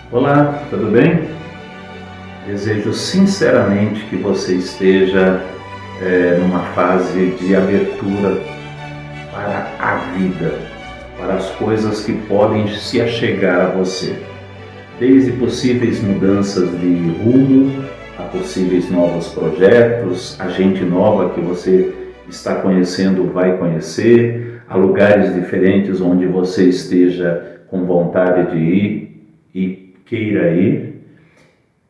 Olá, tudo bem? Desejo sinceramente que você esteja numa fase de abertura para a vida, para as coisas que podem se achegar a você. Desde possíveis mudanças de rumo, a possíveis novos projetos, a gente nova que você está conhecendo vai conhecer, a lugares diferentes onde você esteja com vontade de ir e queira ir.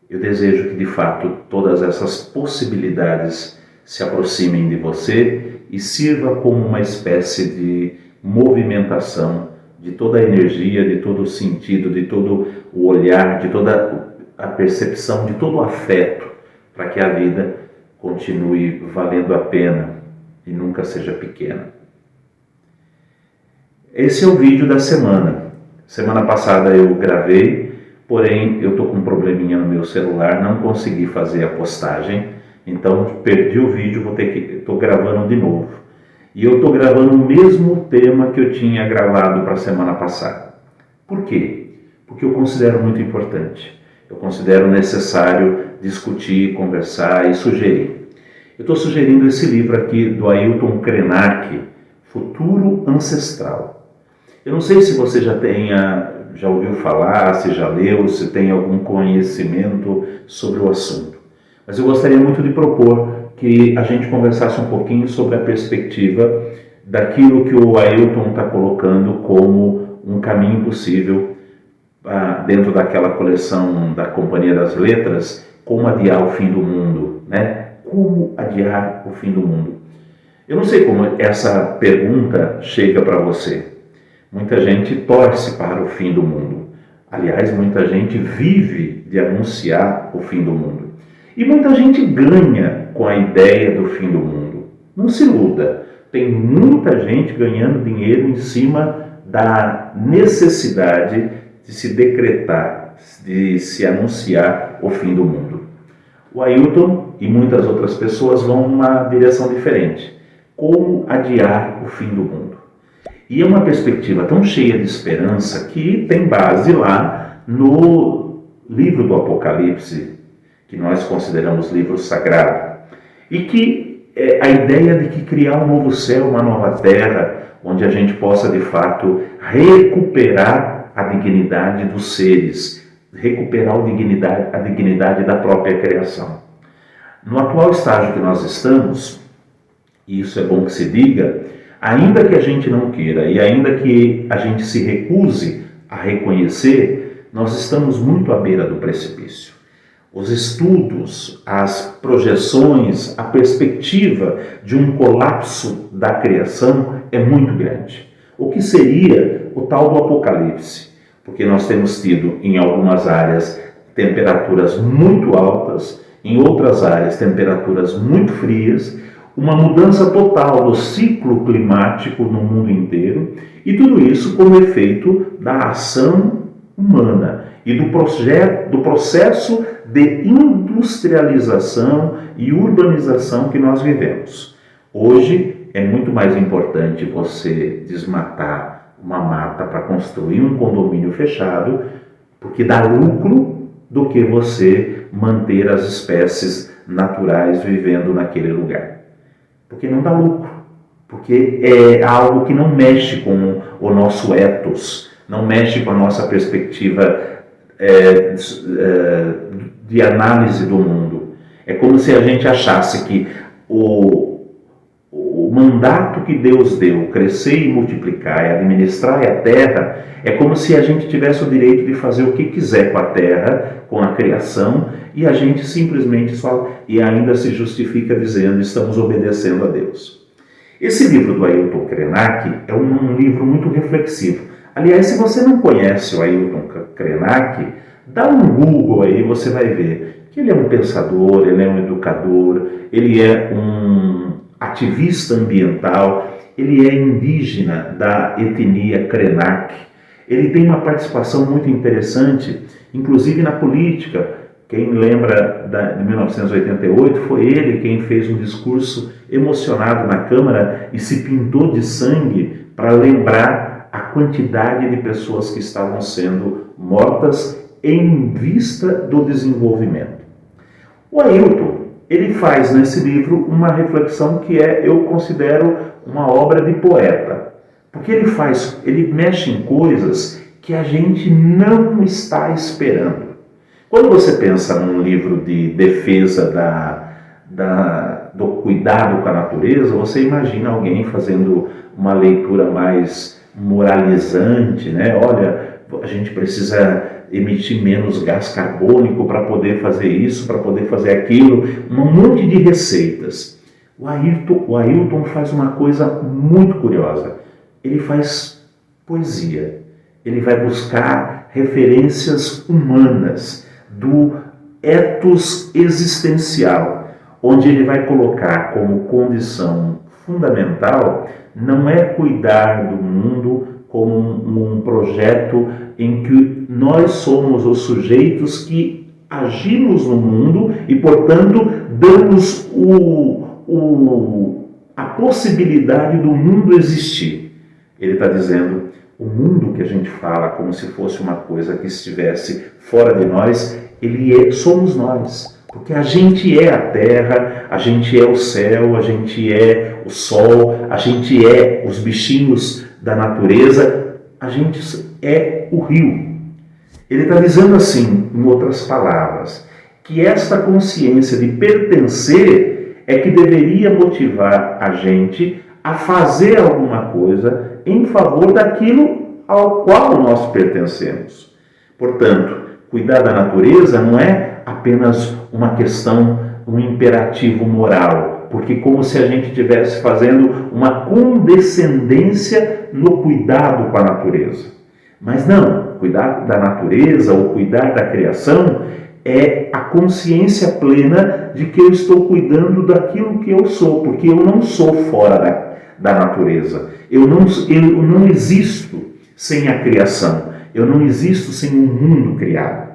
Eu desejo que de fato todas essas possibilidades se aproximem de você e sirva como uma espécie de movimentação de toda a energia, de todo o sentido, de todo o olhar, de toda a percepção, de todo o afeto, para que a vida continue valendo a pena e nunca seja pequena. Esse é o vídeo da semana. Semana passada eu gravei, porém eu estou com um probleminha no meu celular, não consegui fazer a postagem, então perdi o vídeo, estou gravando de novo. E eu estou gravando o mesmo tema que eu tinha gravado para a semana passada. Por quê? Porque eu considero muito importante. Eu considero necessário discutir, conversar e sugerir. Eu estou sugerindo esse livro aqui do Ailton Krenak, Futuro Ancestral. Eu não sei se você já ouviu falar, se já leu, se tem algum conhecimento sobre o assunto. Mas eu gostaria muito de propor que a gente conversasse um pouquinho sobre a perspectiva daquilo que o Ailton está colocando como um caminho possível dentro daquela coleção da Companhia das Letras, Como Adiar o Fim do Mundo, né? Como adiar o fim do mundo? Eu não sei como essa pergunta chega para você. Muita gente torce para o fim do mundo. Aliás, muita gente vive de anunciar o fim do mundo. E muita gente ganha com a ideia do fim do mundo. Não se iluda. Tem muita gente ganhando dinheiro em cima da necessidade de se decretar, de se anunciar o fim do mundo. O Ailton e muitas outras pessoas vão numa direção diferente. Como adiar o fim do mundo? E é uma perspectiva tão cheia de esperança que tem base lá no livro do Apocalipse, que nós consideramos livro sagrado, e que é a ideia de que criar um novo céu, uma nova terra, onde a gente possa de fato recuperar a dignidade dos seres, recuperar a dignidade da própria criação. No atual estágio que nós estamos, e isso é bom que se diga, ainda que a gente não queira e ainda que a gente se recuse a reconhecer, nós estamos muito à beira do precipício. Os estudos, as projeções, a perspectiva de um colapso da criação é muito grande. O que seria o tal do Apocalipse? Porque nós temos tido em algumas áreas temperaturas muito altas, em outras áreas temperaturas muito frias, uma mudança total do ciclo climático no mundo inteiro, e tudo isso como efeito da ação humana e do processo de industrialização e urbanização que nós vivemos. Hoje é muito mais importante você desmatar uma mata para construir um condomínio fechado, porque dá lucro, do que você manter as espécies naturais vivendo naquele lugar. Porque não dá lucro, porque é algo que não mexe com o nosso ethos, não mexe com a nossa perspectiva de análise do mundo. É como se a gente achasse que o mandato que Deus deu, crescer e multiplicar e administrar a terra, é como se a gente tivesse o direito de fazer o que quiser com a terra, com a criação, e a gente simplesmente e ainda se justifica dizendo: estamos obedecendo a Deus. Esse livro do Ailton Krenak é um livro muito reflexivo. Aliás, se você não conhece o Ailton Krenak, dá um Google aí, você vai ver que ele é um pensador, ele é um educador, ele é um ativista ambiental, ele é indígena da etnia Krenak. Ele tem uma participação muito interessante, inclusive na política. Quem lembra de 1988, foi ele quem fez um discurso emocionado na Câmara e se pintou de sangue para lembrar a quantidade de pessoas que estavam sendo mortas em vista do desenvolvimento. O Ailton, ele faz nesse livro uma reflexão que eu considero uma obra de poeta, porque ele mexe em coisas que a gente não está esperando. Quando você pensa num livro de defesa do cuidado com a natureza, você imagina alguém fazendo uma leitura mais moralizante, né? Olha, a gente precisa emitir menos gás carbônico para poder fazer isso, para poder fazer aquilo, um monte de receitas. O Ailton faz uma coisa muito curiosa. Ele faz poesia. Ele vai buscar referências humanas do ethos existencial, onde ele vai colocar como condição fundamental não é cuidar do mundo como um projeto em que nós somos os sujeitos que agimos no mundo e, portanto, damos a possibilidade do mundo existir. Ele está dizendo, o mundo que a gente fala como se fosse uma coisa que estivesse fora de nós, somos nós. Porque a gente é a terra, a gente é o céu, a gente é o sol, a gente é os bichinhos da natureza, a gente é o rio. Ele está dizendo assim, em outras palavras, que esta consciência de pertencer é que deveria motivar a gente a fazer alguma coisa em favor daquilo ao qual nós pertencemos. Portanto, cuidar da natureza não é apenas uma questão, um imperativo moral, porque como se a gente estivesse fazendo uma condescendência no cuidado com a natureza. Mas não, cuidar da natureza ou cuidar da criação é a consciência plena de que eu estou cuidando daquilo que eu sou, porque eu não sou fora da natureza. Eu não existo sem a criação, eu não existo sem um mundo criado.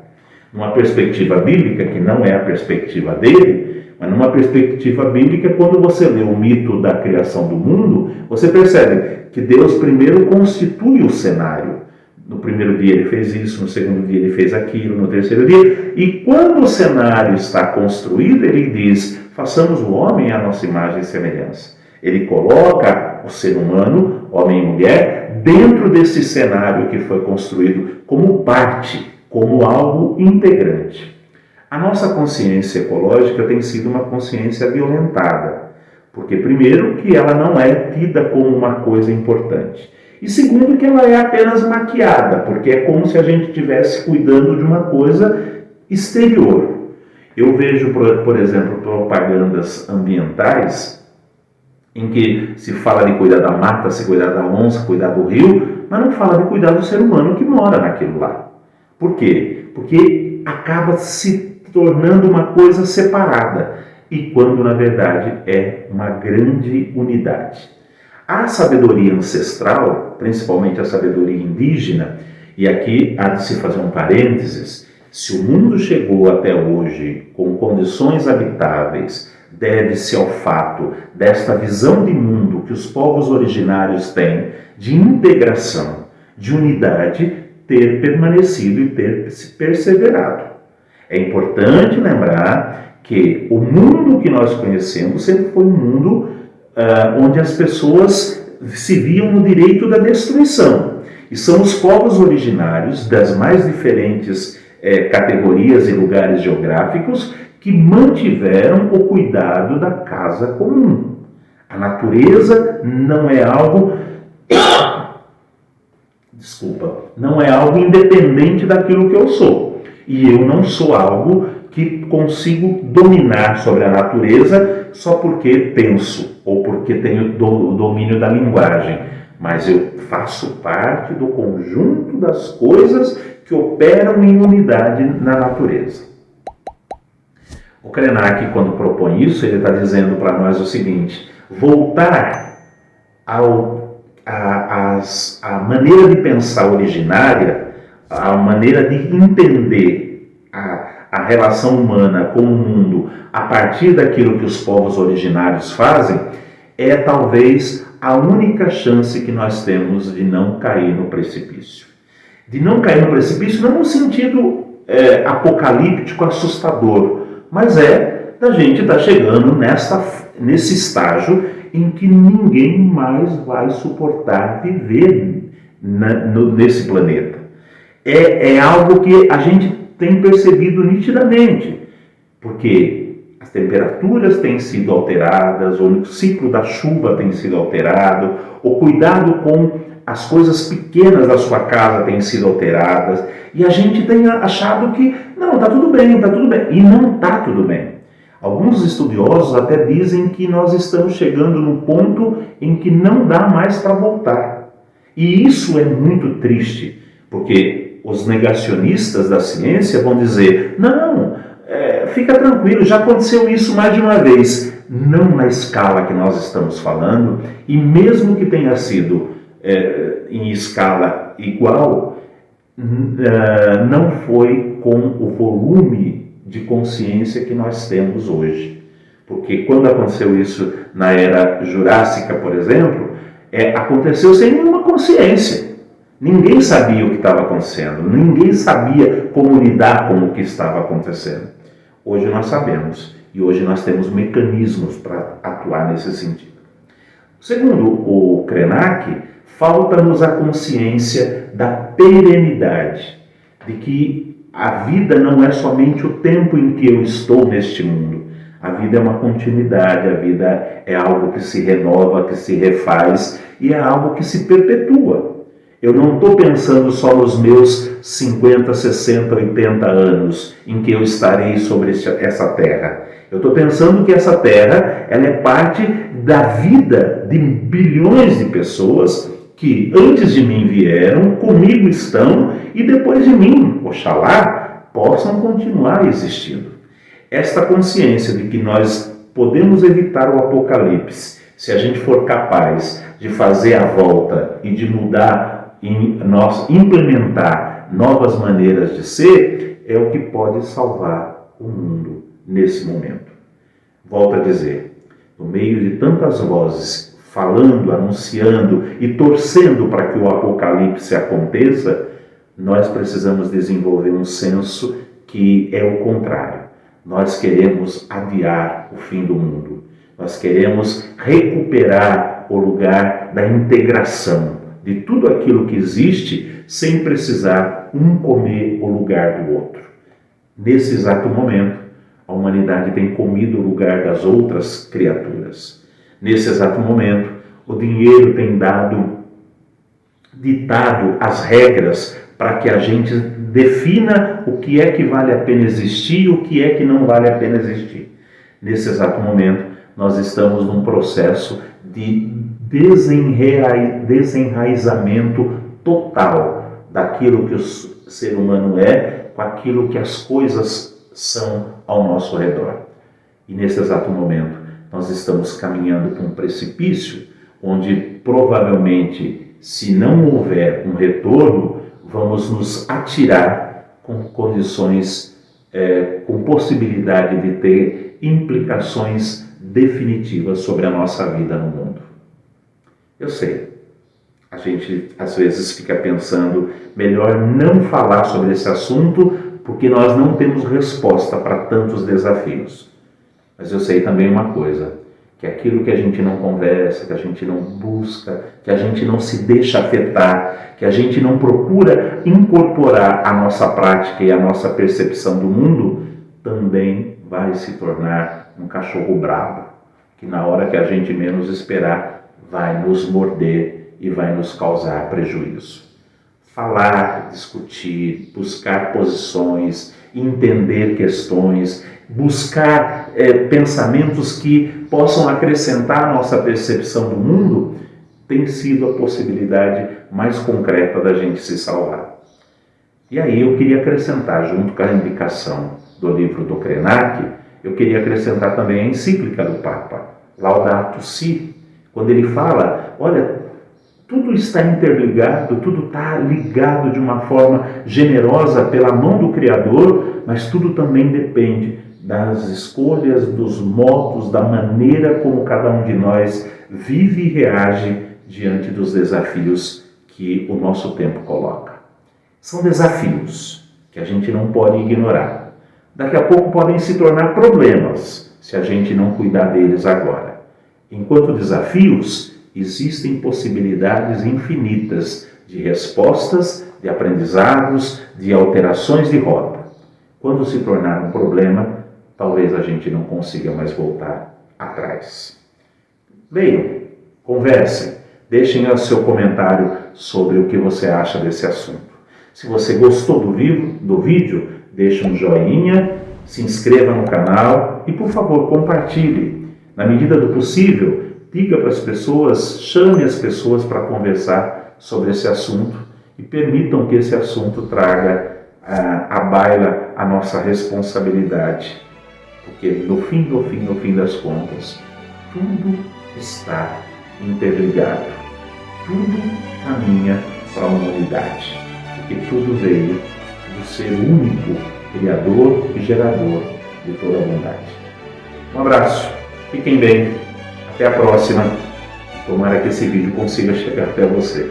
Numa perspectiva bíblica, que não é a perspectiva dele, mas numa perspectiva bíblica, quando você lê o mito da criação do mundo, você percebe que Deus primeiro constitui o cenário. No primeiro dia ele fez isso, no segundo dia ele fez aquilo, no terceiro dia. E quando o cenário está construído, ele diz, façamos o homem à nossa imagem e semelhança. Ele coloca o ser humano, homem e mulher, dentro desse cenário que foi construído como parte, como algo integrante. A nossa consciência ecológica tem sido uma consciência violentada, porque primeiro que ela não é tida como uma coisa importante, e segundo que ela é apenas maquiada, porque é como se a gente estivesse cuidando de uma coisa exterior. Eu vejo, por exemplo, propagandas ambientais em que se fala de cuidar da mata, se cuidar da onça, cuidar do rio, mas não fala de cuidar do ser humano que mora naquilo lá. Por quê? Porque acaba se tornando uma coisa separada, e quando na verdade é uma grande unidade. A sabedoria ancestral, principalmente a sabedoria indígena, e aqui há de se fazer um parênteses, se o mundo chegou até hoje com condições habitáveis, deve-se ao fato desta visão de mundo que os povos originários têm, de integração, de unidade, ter permanecido e ter perseverado. É importante lembrar que o mundo que nós conhecemos sempre foi um mundo onde as pessoas se viam no direito da destruição. E são os povos originários das mais diferentes categorias e lugares geográficos que mantiveram o cuidado da casa comum. A natureza não é algo... não é algo independente daquilo que eu sou. E eu não sou algo que consigo dominar sobre a natureza só porque penso ou porque tenho o domínio da linguagem. Mas eu faço parte do conjunto das coisas que operam em unidade na natureza. O Krenak, quando propõe isso, ele está dizendo para nós o seguinte: voltar a maneira de pensar originária, a maneira de entender a relação humana com o mundo a partir daquilo que os povos originários fazem, é talvez a única chance que nós temos de não cair no precipício. De não cair no precipício não no sentido apocalíptico, assustador, mas da gente estar chegando nesse estágio em que ninguém mais vai suportar viver nesse planeta. É algo que a gente tem percebido nitidamente, porque as temperaturas têm sido alteradas, o ciclo da chuva tem sido alterado, o cuidado com as coisas pequenas da sua casa têm sido alteradas, e a gente tem achado que não, está tudo bem, e não está tudo bem. Alguns estudiosos até dizem que nós estamos chegando num ponto em que não dá mais para voltar. E isso é muito triste, porque os negacionistas da ciência vão dizer, não, fica tranquilo, já aconteceu isso mais de uma vez. Não na escala que nós estamos falando, e mesmo que tenha sido em escala igual, não foi com o volume de consciência que nós temos hoje. Porque quando aconteceu isso na era Jurássica, por exemplo, aconteceu sem nenhuma consciência. Ninguém sabia o que estava acontecendo, ninguém sabia como lidar com o que estava acontecendo. Hoje nós sabemos, e hoje nós temos mecanismos para atuar nesse sentido. Segundo o Krenak, falta-nos a consciência da perenidade, de que a vida não é somente o tempo em que eu estou neste mundo. A vida é uma continuidade, a vida é algo que se renova, que se refaz, e é algo que se perpetua. Eu não estou pensando só nos meus 50, 60, 80 anos em que eu estarei sobre essa terra. Eu estou pensando que essa terra ela é parte da vida de bilhões de pessoas que antes de mim vieram, comigo estão e depois de mim, oxalá, possam continuar existindo. Esta consciência de que nós podemos evitar o apocalipse se a gente for capaz de fazer a volta e de mudar, implementar novas maneiras de ser, é o que pode salvar o mundo nesse momento. Volto a dizer, no meio de tantas vozes falando, anunciando e torcendo para que o apocalipse aconteça, nós precisamos desenvolver um senso que é o contrário. Nós queremos adiar o fim do mundo. Nós queremos recuperar o lugar da integração de tudo aquilo que existe sem precisar um comer o lugar do outro. Nesse exato momento, a humanidade tem comido o lugar das outras criaturas. Nesse exato momento, o dinheiro tem ditado as regras para que a gente defina o que é que vale a pena existir e o que é que não vale a pena existir. Nesse exato momento, nós estamos num processo de desenraizamento total daquilo que o ser humano é com aquilo que as coisas são ao nosso redor. E nesse exato momento, nós estamos caminhando para um precipício onde provavelmente, se não houver um retorno, vamos nos atirar com condições, com possibilidade de ter implicações definitivas sobre a nossa vida no mundo. Eu sei, a gente às vezes fica pensando, melhor não falar sobre esse assunto, porque nós não temos resposta para tantos desafios. Mas eu sei também uma coisa, que aquilo que a gente não conversa, que a gente não busca, que a gente não se deixa afetar, que a gente não procura incorporar a nossa prática e a nossa percepção do mundo, também vai se tornar um cachorro bravo, que na hora que a gente menos esperar, vai nos morder e vai nos causar prejuízo. Falar, discutir, buscar posições, entender questões, buscar pensamentos que possam acrescentar a nossa percepção do mundo, tem sido a possibilidade mais concreta da gente se salvar. E aí eu queria acrescentar, junto com a indicação do livro do Krenak, eu queria acrescentar também a encíclica do Papa, Laudato Si, quando ele fala, olha, tudo está interligado, tudo está ligado de uma forma generosa pela mão do Criador, mas tudo também depende das escolhas, dos modos, da maneira como cada um de nós vive e reage diante dos desafios que o nosso tempo coloca. São desafios, que a gente não pode ignorar. Daqui a pouco podem se tornar problemas, se a gente não cuidar deles agora. Enquanto desafios, existem possibilidades infinitas de respostas, de aprendizados, de alterações de rota. Quando se tornar um problema, talvez a gente não consiga mais voltar atrás. Leiam, conversem, deixem o seu comentário sobre o que você acha desse assunto. Se você gostou do vídeo, deixe um joinha, se inscreva no canal e, por favor, compartilhe. Na medida do possível, diga para as pessoas, chame as pessoas para conversar sobre esse assunto e permitam que esse assunto traga à baila a nossa responsabilidade. Porque no fim das contas, tudo está interligado. Tudo caminha para a humanidade. Porque tudo veio do ser único, criador e gerador de toda a bondade. Um abraço, fiquem bem, até a próxima. Tomara que esse vídeo consiga chegar até você.